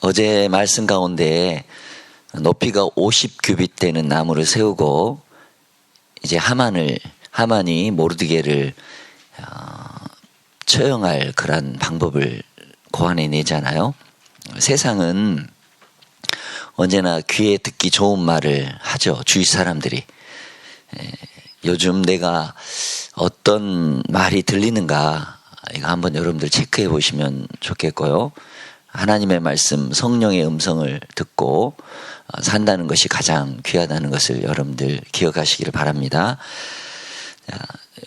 어제 말씀 가운데 높이가 50규빗 되는 나무를 세우고 이제 하만이 모르드게를 처형할 그런 방법을 고안해내잖아요. 세상은 언제나 귀에 듣기 좋은 말을 하죠. 주위 사람들이. 요즘 내가 어떤 말이 들리는가 이거 한번 여러분들 체크해 보시면 좋겠고요. 하나님의 말씀, 성령의 음성을 듣고 산다는 것이 가장 귀하다는 것을 여러분들 기억하시기를 바랍니다. 자,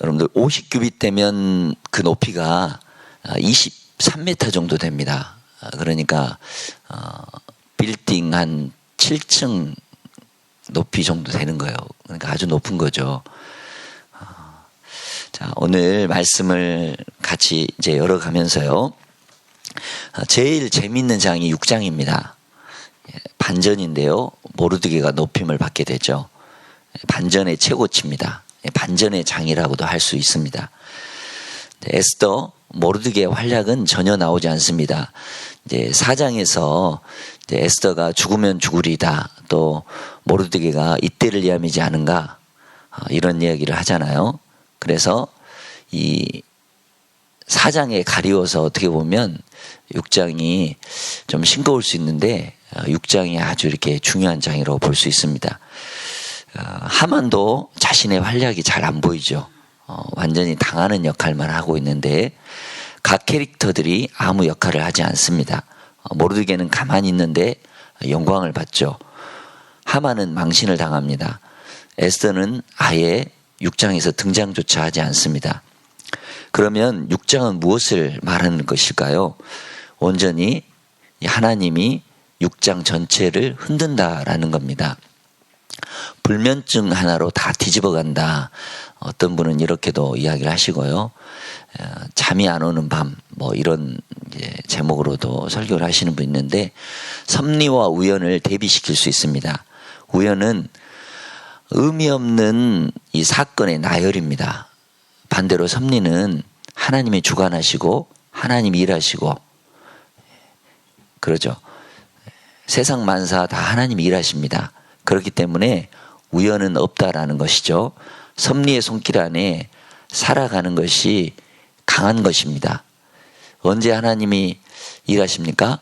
여러분들 50규빗 되면 그 높이가 23m 정도 됩니다. 그러니까 빌딩 한 7층 높이 정도 되는 거예요. 그러니까 아주 높은 거죠. 자, 오늘 말씀을 같이 이제 열어가면서요. 제일 재미있는 장이 6장입니다. 반전인데요. 모르드게가 높임을 받게 되죠. 반전의 최고치입니다. 반전의 장이라고도 할 수 있습니다. 에스더, 모르드게의 활약은 전혀 나오지 않습니다. 이제 4장에서 이제 에스더가 죽으면 죽으리다. 또 모르드게가 이때를 위함이지 않은가 이런 이야기를 하잖아요. 그래서 이 4장에 가리워서 어떻게 보면 6장이 좀 싱거울 수 있는데 6장이 아주 이렇게 중요한 장이라고 볼 수 있습니다. 하만도 자신의 활약이 잘 안 보이죠. 완전히 당하는 역할만 하고 있는데 각 캐릭터들이 아무 역할을 하지 않습니다. 모르드게는 가만히 있는데 영광을 받죠. 하만은 망신을 당합니다. 에스더는 아예 6장에서 등장조차 하지 않습니다. 그러면 6장은 무엇을 말하는 것일까요? 온전히 하나님이 6장 전체를 흔든다라는 겁니다. 불면증 하나로 다 뒤집어 간다. 어떤 분은 이렇게도 이야기를 하시고요. 잠이 안 오는 밤, 뭐 이런 제목으로도 설교를 하시는 분 있는데 섭리와 우연을 대비시킬 수 있습니다. 우연은 의미 없는 이 사건의 나열입니다. 반대로 섭리는 하나님이 주관하시고 하나님이 일하시고 그러죠. 세상 만사 다 하나님이 일하십니다. 그렇기 때문에 우연은 없다라는 것이죠. 섭리의 손길 안에 살아가는 것이 강한 것입니다. 언제 하나님이 일하십니까?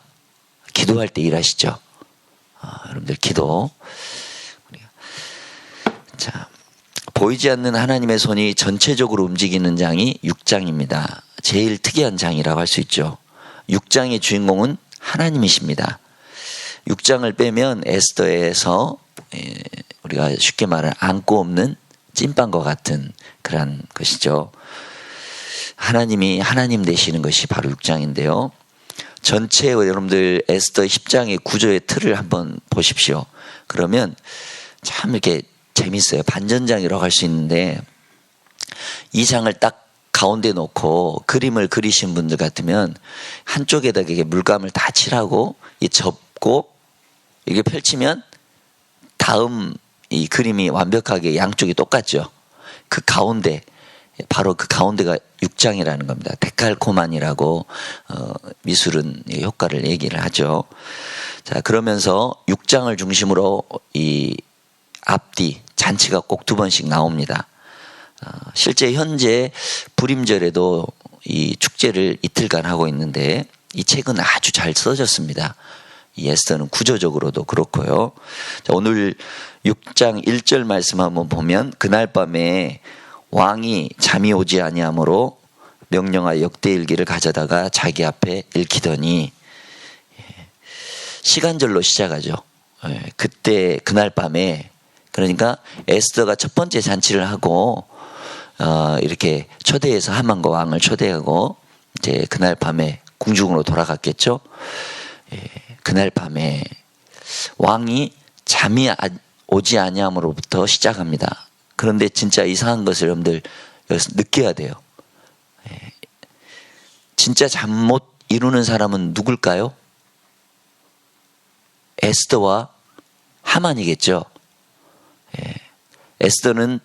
기도할 때 일하시죠. 여러분들 기도. 자, 보이지 않는 하나님의 손이 전체적으로 움직이는 장이 6장입니다. 제일 특이한 장이라고 할 수 있죠. 6장의 주인공은 하나님이십니다. 6장을 빼면 에스더에서 우리가 쉽게 말하는 안고 없는 찐빵과 같은 그런 것이죠. 하나님이 하나님 되시는 것이 바로 6장인데요. 전체 여러분들 에스더 10장의 구조의 틀을 한번 보십시오. 그러면 참 이렇게 재밌어요. 반전장이라고 할 수 있는데 이 장을 딱 가운데 놓고 그림을 그리신 분들 같으면 한쪽에다가 이게 물감을 다 칠하고 접고 이게 펼치면 다음 이 그림이 완벽하게 양쪽이 똑같죠. 그 가운데 바로 그 가운데가 6장이라는 겁니다. 데칼코만이라고 미술은 효과를 얘기를 하죠. 자, 그러면서 6장을 중심으로 이 앞뒤 잔치가 꼭 2번씩 나옵니다. 실제 현재 불임절에도 이 축제를 이틀간 하고 있는데 이 책은 아주 잘 써졌습니다. 이 에스더는 구조적으로도 그렇고요. 자, 오늘 6장 1절 말씀 한번 보면 그날 밤에 왕이 잠이 오지 아니하므로 명령하여 역대일기를 가져다가 자기 앞에 읽히더니 시간절로 시작하죠. 그때 그날 밤에 그러니까 에스더가 첫 번째 잔치를 하고 이렇게 초대해서 하만과 왕을 초대하고 이제 그날 밤에 궁중으로 돌아갔겠죠. 그날 밤에 왕이 잠이 오지 아니함으로부터 시작합니다. 그런데 진짜 이상한 것을 여러분들 여기서 느껴야 돼요. 진짜 잠 못 이루는 사람은 누굴까요? 에스더와 하만이겠죠. 에스더는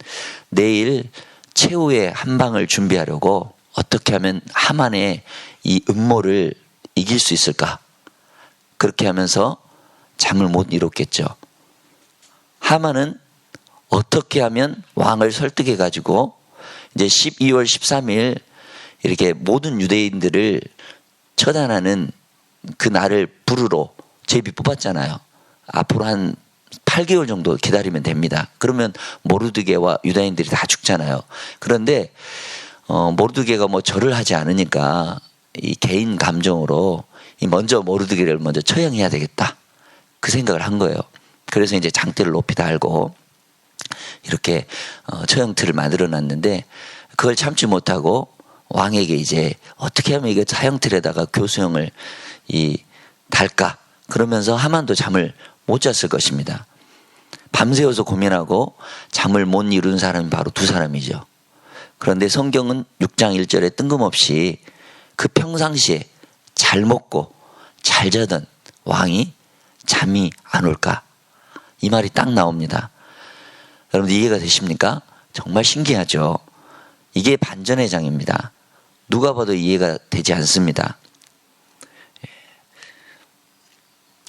내일 최후의 한 방을 준비하려고 어떻게 하면 하만의 이 음모를 이길 수 있을까? 그렇게 하면서 잠을 못 이뤘겠죠. 하만은 어떻게 하면 왕을 설득해 가지고 이제 12월 13일 이렇게 모든 유대인들을 처단하는 그 날을 부르러 제비 뽑았잖아요. 앞으로 한 8개월 정도 기다리면 됩니다. 그러면 모르드게와 유다인들이 다 죽잖아요. 그런데 모르드게가 뭐 절을 하지 않으니까 이 개인 감정으로 먼저 모르드게를 먼저 처형해야 되겠다. 그 생각을 한 거예요. 그래서 이제 장대를 높이 달고 이렇게 처형틀을 만들어 놨는데 그걸 참지 못하고 왕에게 이제 어떻게 하면 이게 처형틀에다가 교수형을 달까? 그러면서 하만도 잠을 못 잤을 것입니다. 밤새워서 고민하고 잠을 못 이룬 사람이 바로 두 사람이죠. 그런데 성경은 6장 1절에 뜬금없이 그 평상시에 잘 먹고 잘 자던 왕이 잠이 안 올까? 이 말이 딱 나옵니다. 여러분들 이해가 되십니까? 정말 신기하죠. 이게 반전의 장입니다. 누가 봐도 이해가 되지 않습니다.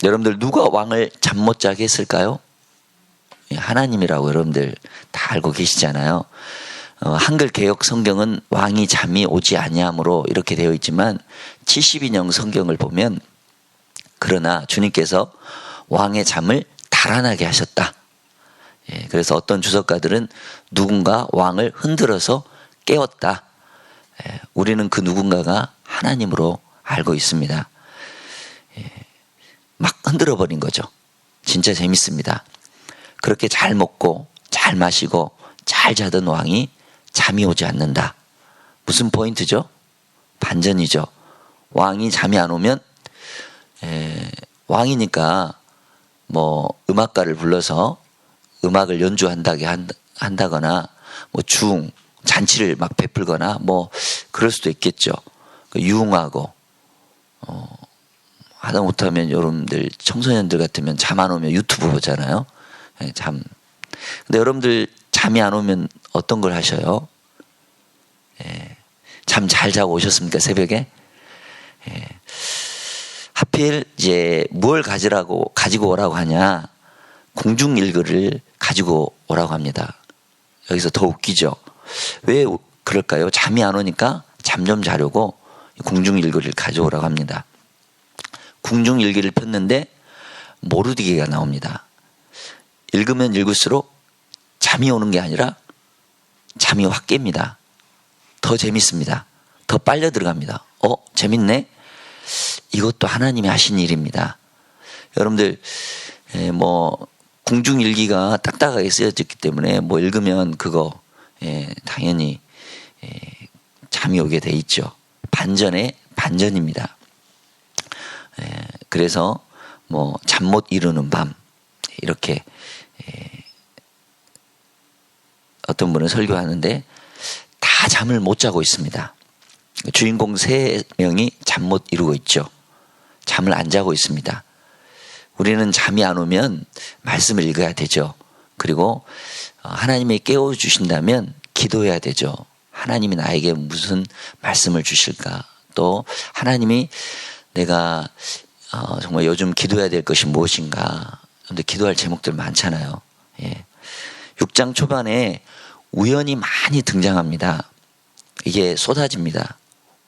여러분들 누가 왕을 잠 못 자게 했을까요? 하나님이라고 여러분들 다 알고 계시잖아요. 한글 개역 성경은 왕이 잠이 오지 아니하므로 이렇게 되어 있지만 72년 성경을 보면 그러나 주님께서 왕의 잠을 달아나게 하셨다. 그래서 어떤 주석가들은 누군가 왕을 흔들어서 깨웠다. 우리는 그 누군가가 하나님으로 알고 있습니다. 막 흔들어 버린 거죠. 진짜 재밌습니다. 그렇게 잘 먹고 잘 마시고 잘 자던 왕이 잠이 오지 않는다. 무슨 포인트죠? 반전이죠. 왕이 잠이 안 오면 왕이니까 뭐 음악가를 불러서 음악을 한다거나 뭐 잔치를 막 베풀거나 뭐 그럴 수도 있겠죠. 유흥하고 하다 못하면 여러분들 청소년들 같으면 잠 안 오면 유튜브 보잖아요. 근데 여러분들 잠이 안 오면 어떤 걸 하셔요? 잠 잘 자고 오셨습니까? 새벽에? 하필 이제 뭘 가지고 오라고 하냐? 공중일거를 가지고 오라고 합니다. 여기서 더 웃기죠. 왜 그럴까요? 잠이 안 오니까 잠 좀 자려고 공중일거를 가져오라고 합니다. 궁중일기를 폈는데 모르드게가 나옵니다. 읽으면 읽을수록 잠이 오는 게 아니라 잠이 확 깹니다. 더 재밌습니다. 더 빨려 들어갑니다. 재밌네? 이것도 하나님이 하신 일입니다. 여러분들 뭐 궁중일기가 딱딱하게 쓰여졌기 때문에 뭐 읽으면 그거 당연히 잠이 오게 돼 있죠. 반전의 반전입니다. 그래서 뭐 잠 못 이루는 밤 이렇게 어떤 분은 설교하는데 다 잠을 못 자고 있습니다. 주인공 3명이 잠 못 이루고 있죠. 잠을 안 자고 있습니다. 우리는 잠이 안 오면 말씀을 읽어야 되죠. 그리고 하나님이 깨워주신다면 기도해야 되죠. 하나님이 나에게 무슨 말씀을 주실까? 또 하나님이 내가 정말 요즘 기도해야 될 것이 무엇인가? 근데 기도할 제목들 많잖아요. 6장 초반에 우연이 많이 등장합니다. 이게 쏟아집니다.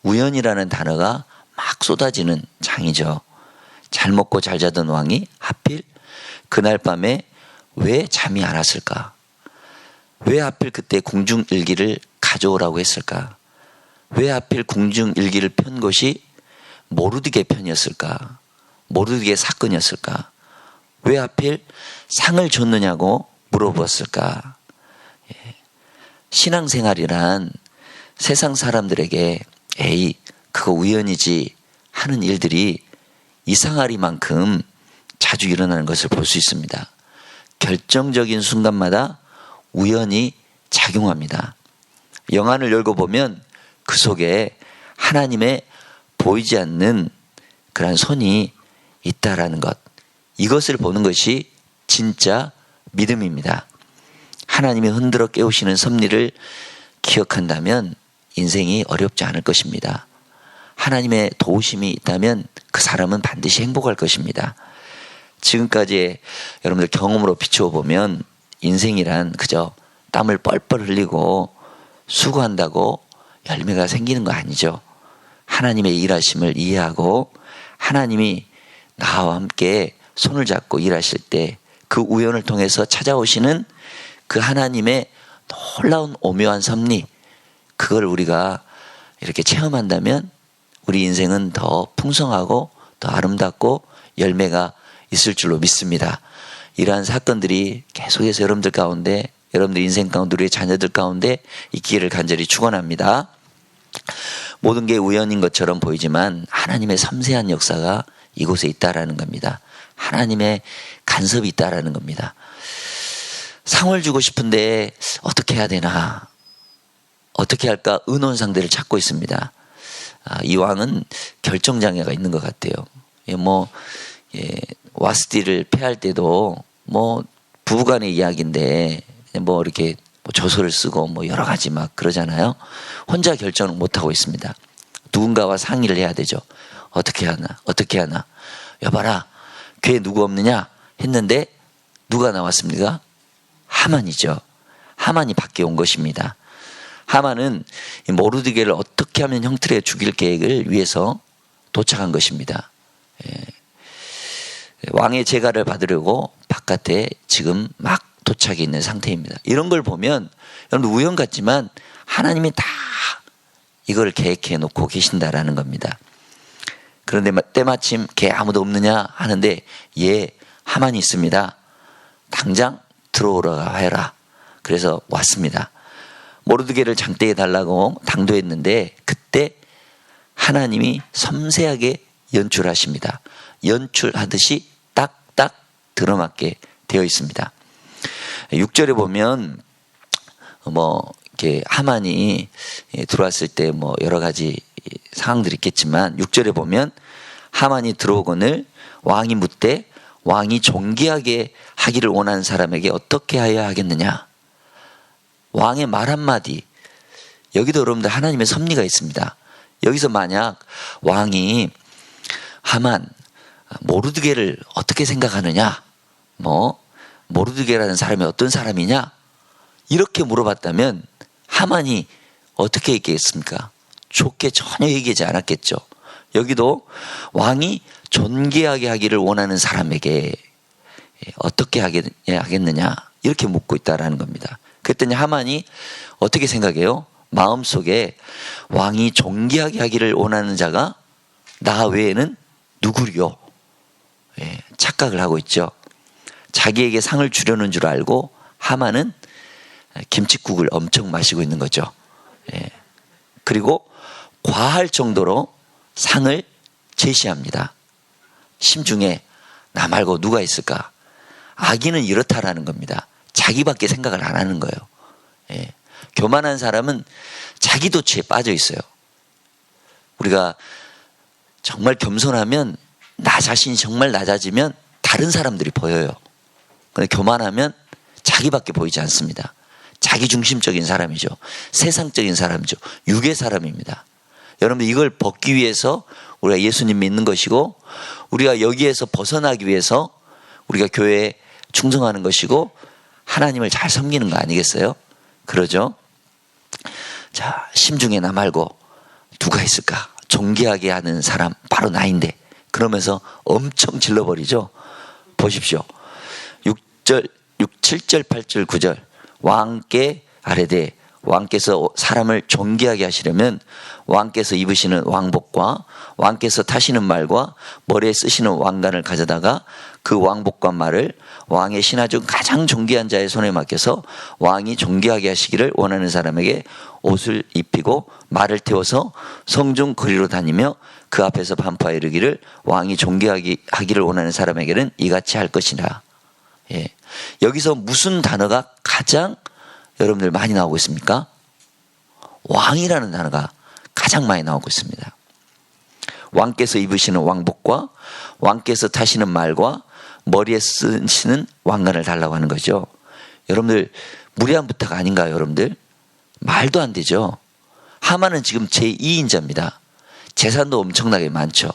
우연이라는 단어가 막 쏟아지는 장이죠. 잘 먹고 잘 자던 왕이 하필 그날 밤에 왜 잠이 안 왔을까? 왜 하필 그때 궁중일기를 가져오라고 했을까? 왜 하필 궁중일기를 편 것이 모르드게 편이었을까? 모르드게 사건이었을까? 왜 하필 상을 줬느냐고 물어보았을까? 신앙생활이란 세상 사람들에게 그거 우연이지 하는 일들이 이상하리만큼 자주 일어나는 것을 볼 수 있습니다. 결정적인 순간마다 우연히 작용합니다. 영안을 열고 보면 그 속에 하나님의 보이지 않는 그런 손이 있다라는 것, 이것을 보는 것이 진짜 믿음입니다. 하나님이 흔들어 깨우시는 섭리를 기억한다면 인생이 어렵지 않을 것입니다. 하나님의 도우심이 있다면 그 사람은 반드시 행복할 것입니다. 지금까지 여러분들 경험으로 비추어 보면 인생이란 그저 땀을 뻘뻘 흘리고 수고한다고 열매가 생기는 거 아니죠. 하나님의 일하심을 이해하고 하나님이 나와 함께 손을 잡고 일하실 때 그 우연을 통해서 찾아오시는 그 하나님의 놀라운 오묘한 섭리, 그걸 우리가 이렇게 체험한다면 우리 인생은 더 풍성하고 더 아름답고 열매가 있을 줄로 믿습니다. 이러한 사건들이 계속해서 여러분들 가운데, 여러분들 인생 가운데, 우리의 자녀들 가운데 있기를 간절히 축원합니다. 모든 게 우연인 것처럼 보이지만 하나님의 섬세한 역사가 이곳에 있다라는 겁니다. 하나님의 간섭이 있다라는 겁니다. 상을 주고 싶은데 어떻게 해야 되나, 어떻게 할까 의논상대를 찾고 있습니다. 이 왕은 결정장애가 있는 것 같아요. 와스디를 패할 때도 부부간의 이야기인데 이렇게 조서를 쓰고 여러 가지 막 그러잖아요. 혼자 결정을 못 하고 있습니다. 누군가와 상의를 해야 되죠. 어떻게 하나. 여봐라, 교회 누구 없느냐 했는데 누가 나왔습니까? 하만이죠. 하만이 밖에 온 것입니다. 하만은 모르드게를 어떻게 하면 형틀에 죽일 계획을 위해서 도착한 것입니다. 왕의 제가를 받으려고 바깥에 지금 막 도착해 있는 상태입니다. 이런 걸 보면 여러분 우연 같지만 하나님이 다 이걸 계획해 놓고 계신다라는 겁니다. 그런데 때마침 걔 아무도 없느냐 하는데 하만이 있습니다. 당장 들어오라 해라. 그래서 왔습니다. 모르드게를 장대에 달라고 당도했는데 그때 하나님이 섬세하게 연출하십니다. 연출하듯이 딱딱 들어맞게 되어 있습니다. 6절에 보면 이렇게 하만이 들어왔을 때 여러 가지 상황들이 있겠지만 6절에 보면 하만이 들어오거늘 왕이 묻되 왕이 존귀하게 하기를 원하는 사람에게 어떻게 하여야 하겠느냐. 왕의 말 한마디, 여기도 여러분들 하나님의 섭리가 있습니다. 여기서 만약 왕이 하만, 모르드게를 어떻게 생각하느냐, 모르드게라는 사람이 어떤 사람이냐 이렇게 물어봤다면 하만이 어떻게 얘기했습니까? 좋게 전혀 얘기하지 않았겠죠. 여기도 왕이 존귀하게 하기를 원하는 사람에게 어떻게 하겠느냐 이렇게 묻고 있다라는 겁니다. 그랬더니 하만이 어떻게 생각해요? 마음속에 왕이 존귀하게 하기를 원하는 자가 나 외에는 누구리요? 착각을 하고 있죠. 자기에게 상을 주려는 줄 알고 하만은 김칫국을 엄청 마시고 있는 거죠. 그리고 과할 정도로 상을 제시합니다. 심중에 나 말고 누가 있을까? 악인은 이렇다라는 겁니다. 자기밖에 생각을 안 하는 거예요. 교만한 사람은 자기 도취에 빠져 있어요. 우리가 정말 겸손하면, 나 자신이 정말 낮아지면 다른 사람들이 보여요. 근데 교만하면 자기밖에 보이지 않습니다. 자기중심적인 사람이죠. 세상적인 사람이죠. 육의 사람입니다. 여러분, 이걸 벗기 위해서 우리가 예수님 믿는 것이고, 우리가 여기에서 벗어나기 위해서 우리가 교회에 충성하는 것이고, 하나님을 잘 섬기는 거 아니겠어요? 그러죠? 자, 심중에 나 말고 누가 있을까? 존귀하게 하는 사람 바로 나인데, 그러면서 엄청 질러버리죠. 보십시오. 7절, 8절, 9절. 왕께 아뢰되, 왕께서 사람을 존귀하게 하시려면 왕께서 입으시는 왕복과 왕께서 타시는 말과 머리에 쓰시는 왕관을 가져다가 그 왕복과 말을 왕의 신하 중 가장 존귀한 자의 손에 맡겨서 왕이 존귀하게 하시기를 원하는 사람에게 옷을 입히고 말을 태워서 성중 거리로 다니며 그 앞에서 반포하여 이르기를 왕이 존귀하게 하기를 원하는 사람에게는 이같이 할 것이라. 여기서 무슨 단어가 가장 여러분들 많이 나오고 있습니까? 왕이라는 단어가 가장 많이 나오고 있습니다. 왕께서 입으시는 왕복과 왕께서 타시는 말과 머리에 쓰시는 왕관을 달라고 하는 거죠. 여러분들 무리한 부탁 아닌가요? 여러분들 말도 안 되죠. 하만은 지금 제2인자입니다. 재산도 엄청나게 많죠.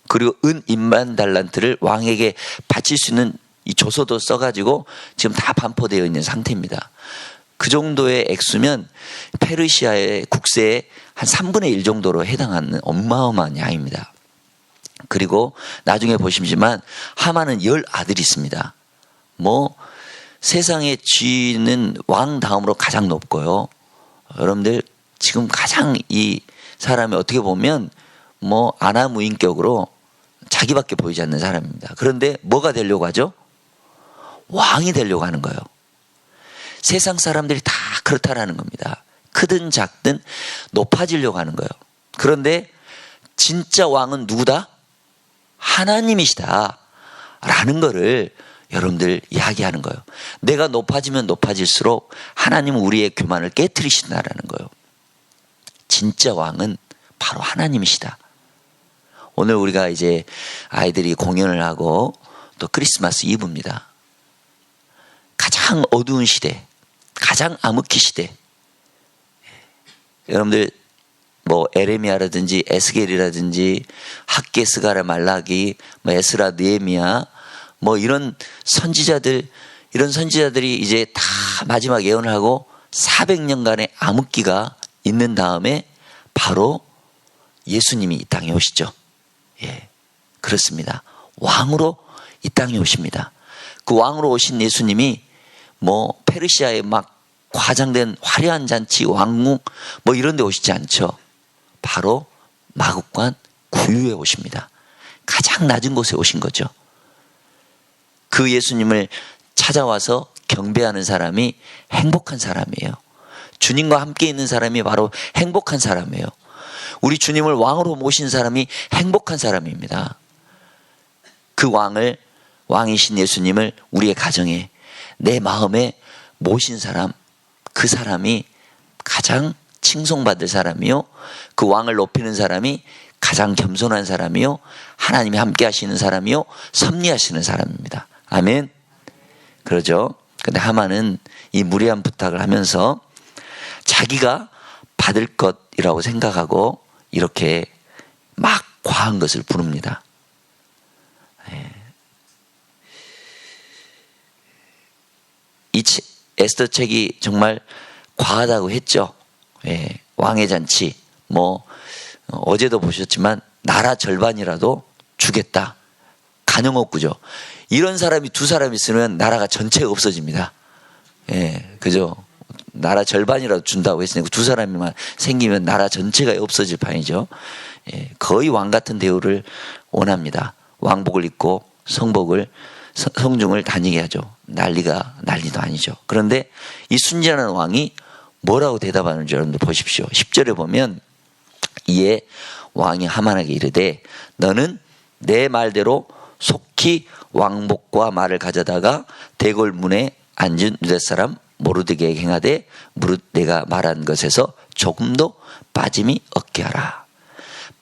그리고 은 2만 달란트를 왕에게 바칠 수 있는 이 조서도 써가지고 지금 다 반포되어 있는 상태입니다. 그 정도의 액수면 페르시아의 국세의 한 3분의 1 정도로 해당하는 어마어마한 양입니다. 그리고 나중에 보시지만 하만은 10아들이 있습니다. 뭐 세상의 지위는 왕 다음으로 가장 높고요. 여러분들 지금 가장 이 사람이 어떻게 보면 뭐 아나무인격으로 자기밖에 보이지 않는 사람입니다. 그런데 뭐가 되려고 하죠? 왕이 되려고 하는 거예요. 세상 사람들이 다 그렇다라는 겁니다. 크든 작든 높아지려고 하는 거예요. 그런데 진짜 왕은 누구다? 하나님이시다 라는 거를 여러분들 이야기하는 거예요. 내가 높아지면 높아질수록 하나님은 우리의 교만을 깨트리신다라는 거예요. 진짜 왕은 바로 하나님이시다. 오늘 우리가 이제 아이들이 공연을 하고 또 크리스마스 이브입니다. 가장 어두운 시대, 가장 암흑기 시대. 여러분들 뭐 에레미야라든지 에스겔이라든지 학개, 스가랴, 말라기, 뭐 에스라, 느헤미야 뭐 이런 선지자들이 이제 다 마지막 예언을 하고 400년간의 암흑기가 있는 다음에 바로 예수님이 이 땅에 오시죠. 예, 그렇습니다. 왕으로 이 땅에 오십니다. 그 왕으로 오신 예수님이 뭐 페르시아의 막 과장된 화려한 잔치, 왕궁 뭐 이런 데 오시지 않죠. 바로 마국간 구유에 오십니다. 가장 낮은 곳에 오신 거죠. 그 예수님을 찾아와서 경배하는 사람이 행복한 사람이에요. 주님과 함께 있는 사람이 바로 행복한 사람이에요. 우리 주님을 왕으로 모신 사람이 행복한 사람입니다. 그 왕이신 예수님을 우리의 가정에, 내 마음에 모신 사람, 그 사람이 가장 칭송받을 사람이요, 그 왕을 높이는 사람이 가장 겸손한 사람이요, 하나님이 함께 하시는 사람이요, 섭리하시는 사람입니다. 아멘. 그러죠. 근데 하만은 이 무리한 부탁을 하면서 자기가 받을 것이라고 생각하고 이렇게 막 과한 것을 부릅니다. 이 에스더 책이 정말 과하다고 했죠. 왕의 잔치, 뭐 어제도 보셨지만 나라 절반이라도 주겠다. 간영업구죠. 이런 사람이 2사람 있으면 나라가 전체가 없어집니다. 그죠? 나라 절반이라도 준다고 했으니까 2사람이만 생기면 나라 전체가 없어질 판이죠. 거의 왕 같은 대우를 원합니다. 왕복을 입고 성중을 다니게 하죠. 난리도 아니죠. 그런데 이 순진한 왕이 뭐라고 대답하는지 여러분들 보십시오. 10절에 보면 이에 왕이 하만에게 이르되 너는 내 말대로 속히 왕복과 말을 가져다가 대궐 문에 앉은 유대 사람 모르드게에게 행하되 무릇 내가 말한 것에서 조금도 빠짐이 없게 하라.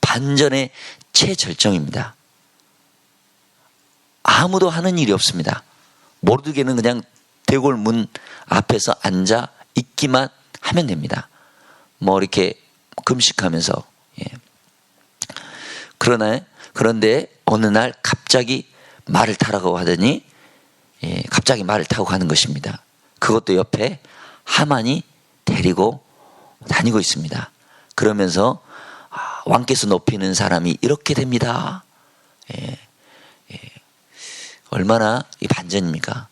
반전의 최절정입니다. 아무도 하는 일이 없습니다. 모르드게는 그냥 대궐 문 앞에서 앉아 있기만 하면 됩니다. 뭐 이렇게 금식하면서. 그런데 어느 날 갑자기 말을 타라고 하더니 갑자기 말을 타고 가는 것입니다. 그것도 옆에 하만이 데리고 다니고 있습니다. 그러면서 왕께서 높이는 사람이 이렇게 됩니다. 얼마나 이 반전입니까?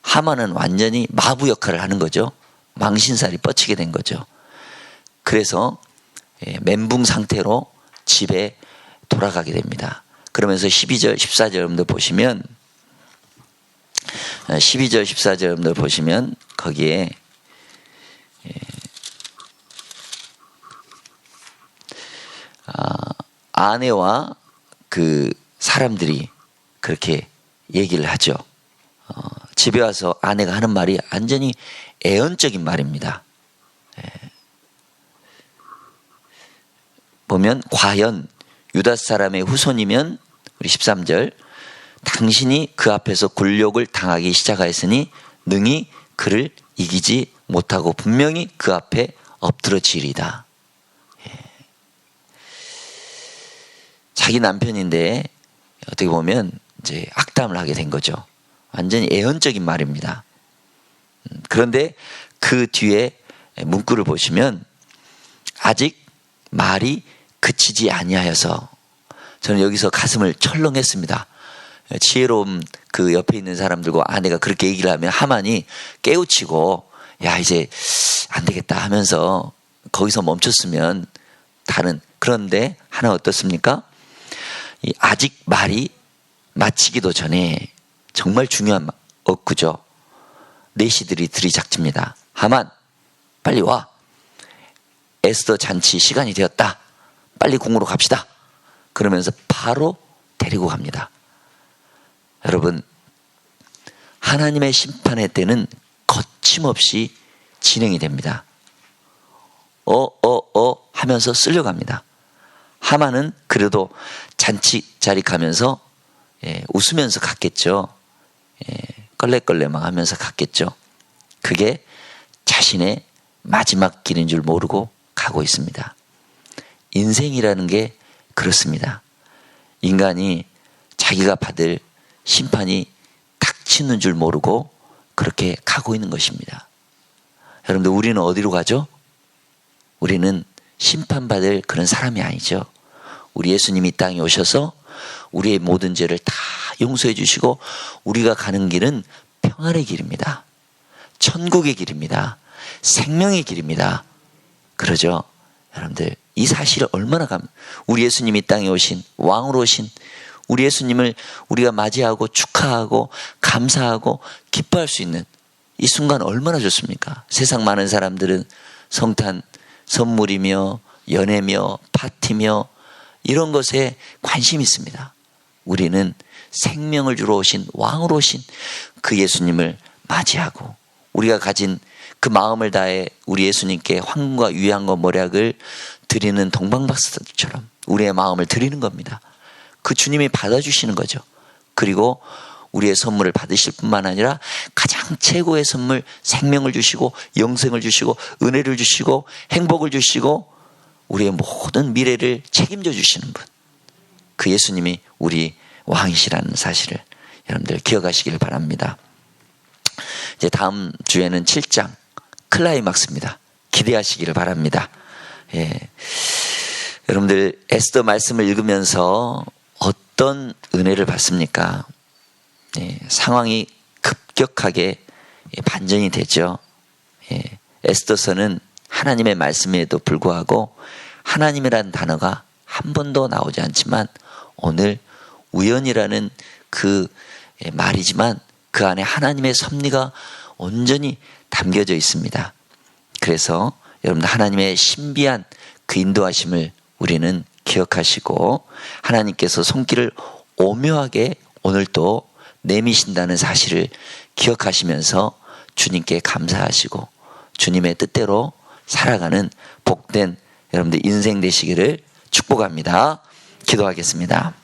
하만은 완전히 마부 역할을 하는 거죠. 망신살이 뻗치게 된 거죠. 그래서 멘붕 상태로 집에 돌아가게 됩니다. 그러면서 12절, 14절 여러분들 보시면 12절, 14절 여러분들 보시면 거기에 아내와 그 사람들이 그렇게 얘기를 하죠. 집에 와서 아내가 하는 말이 완전히 애언적인 말입니다. 보면 과연 유다 사람의 후손이면 우리 13절 당신이 그 앞에서 굴욕을 당하기 시작하였으니 능히 그를 이기지 못하고 분명히 그 앞에 엎드러지리다. 자기 남편인데 어떻게 보면 이제 악담을 하게 된 거죠. 완전히 애언적인 말입니다. 그런데 그 뒤에 문구를 보시면 아직 말이 그치지 아니하여서, 저는 여기서 가슴을 철렁했습니다. 지혜로운 그 옆에 있는 사람들과 아내가 그렇게 얘기를 하면 하만이 깨우치고 야 이제 안 되겠다 하면서 거기서 멈췄으면 다른, 그런데 하나 어떻습니까? 이 아직 말이 마치기도 전에 정말 중요한 어구죠. 내시들이 들이닥칩니다. 하만 빨리 와. 에스더 잔치 시간이 되었다. 빨리 궁으로 갑시다. 그러면서 바로 데리고 갑니다. 여러분, 하나님의 심판의 때는 거침없이 진행이 됩니다. 하면서 쓸려갑니다. 하만은 그래도 잔치 자리 가면서 웃으면서 갔겠죠. 껄레껄레막 하면서 갔겠죠. 그게 자신의 마지막 길인 줄 모르고 가고 있습니다. 인생이라는 게 그렇습니다. 인간이 자기가 받을 심판이 닥치는 줄 모르고 그렇게 가고 있는 것입니다. 여러분들, 우리는 어디로 가죠? 우리는 심판받을 그런 사람이 아니죠. 우리 예수님이 이 땅에 오셔서 우리의 모든 죄를 다 용서해 주시고 우리가 가는 길은 평안의 길입니다. 천국의 길입니다. 생명의 길입니다. 그러죠? 여러분들, 이 사실을 얼마나 우리 예수님이 이 땅에 오신, 왕으로 오신 우리 예수님을 우리가 맞이하고 축하하고 감사하고 기뻐할 수 있는 이 순간 얼마나 좋습니까? 세상 많은 사람들은 성탄 선물이며 연애며 파티며 이런 것에 관심이 있습니다. 우리는 생명을 주러 오신, 왕으로 오신 그 예수님을 맞이하고 우리가 가진 그 마음을 다해 우리 예수님께 황금과 유향과 몰약을 드리는 동방박사들처럼 우리의 마음을 드리는 겁니다. 그 주님이 받아주시는 거죠. 그리고 우리의 선물을 받으실 뿐만 아니라 가장 최고의 선물, 생명을 주시고 영생을 주시고 은혜를 주시고 행복을 주시고 우리의 모든 미래를 책임져 주시는 분, 그 예수님이 우리 왕이시라는 사실을 여러분들 기억하시길 바랍니다. 이제 다음 주에는 7장 클라이막스입니다. 기대하시기를 바랍니다. 여러분들, 에스더 말씀을 읽으면서 어떤 은혜를 받습니까? 상황이 급격하게 반전이 되죠. 에스더서는 하나님의 말씀에도 불구하고 하나님이라는 단어가 한 번도 나오지 않지만 오늘 우연이라는 그 말이지만 그 안에 하나님의 섭리가 온전히 담겨져 있습니다. 그래서 여러분들, 하나님의 신비한 그 인도하심을 우리는 기억하시고 하나님께서 손길을 오묘하게 오늘도 내미신다는 사실을 기억하시면서 주님께 감사하시고 주님의 뜻대로 살아가는 복된 여러분들 인생 되시기를 축복합니다. 기도하겠습니다.